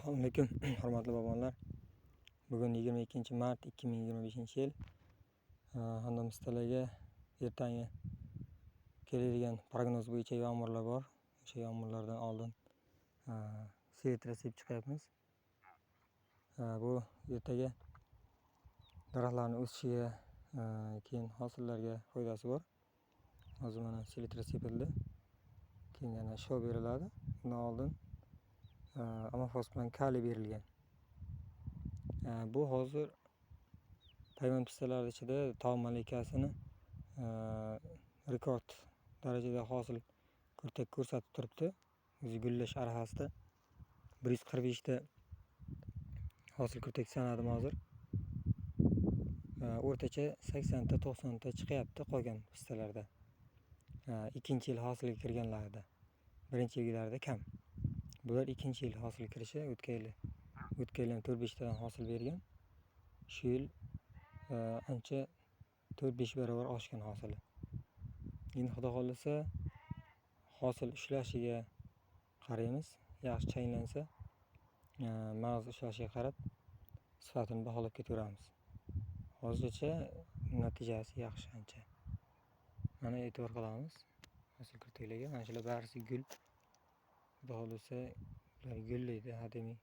Assalomu alaykum hurmatli bobonlar. Bugun 22 mart 2025-yil. Hamma sizlarga ertangi keladigan prognoz bo'yicha yomg'irlar bor. O'sha yomg'irlardan oldin selektor sepib chiqyapmiz. Bu ertaga daraxtlarning o'sishiga, keyin hosillarga foydasi bor. Hozir mana selektor sepildi. Keyin yana shov beriladi. Undan oldin amofos bilan kaliy berilgan. Bu hozir payvand pistalar ichida tog' malikasini rekord darajada hosil kurtak ko'rsatib turibdi. O'zi gullash arafasida 145 ta hosil kurtak sanadim hozir. O'rtacha 80 ta 90 ta chiqyapti qolgan pistalarda. Ikkinchi yil hosilga kirganlarida. Birinchi yillarda kam. Bular ikkinchi yil hosil kirishi, o'tgan yil ham 4-5 tadan hosil bergan. Shu yil ancha 4-5 barobar oshgan hosili. Endi xudo xolasa hosil ushlashiga qaraymiz. Yaxshi chaylansa, mag'iz ushlashiga qarab sifatini baholab ketaveramiz. Hozircha natijasi yaxshi ancha. Mana e'tibor qilamiz hosil kurtaklarga. Mana shular barisi gul. Xudo xolasa ular gullaydi, hademay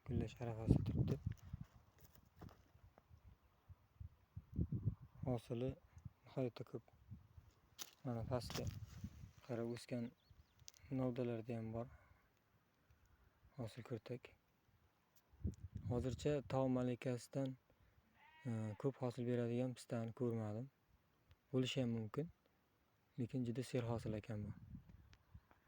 gullash arafasida turibdi. Hosili nihoyatda ko'p. Mana pastga qarab o'sgan novdalarda ham bor hosil kurtak. Hozircha tog' malikasidan ko'p hosil beradigan pistani ko'rmadim. Bo'lishi ham mumkin, lekin juda serhosil ekan bu.